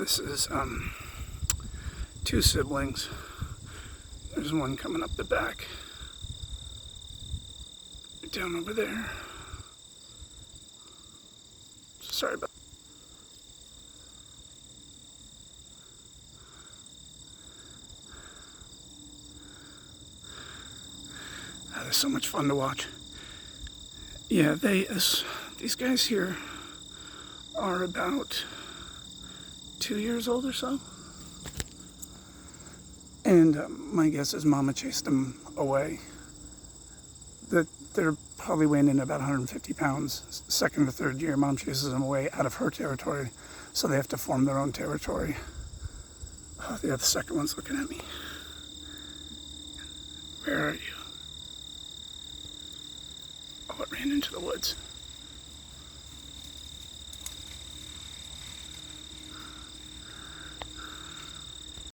This is two siblings. There's one coming up the back. Down over there. Sorry about that. Is so much fun to watch. Yeah, these guys here are about 2 years old or so. And my guess is Mama chased them away. They're probably weighing in about 150 pounds. Second or third year, Mom chases them away out of her territory, so they have to form their own territory. Oh, yeah, the second one's looking at me. Where are you? Oh, it ran into the woods.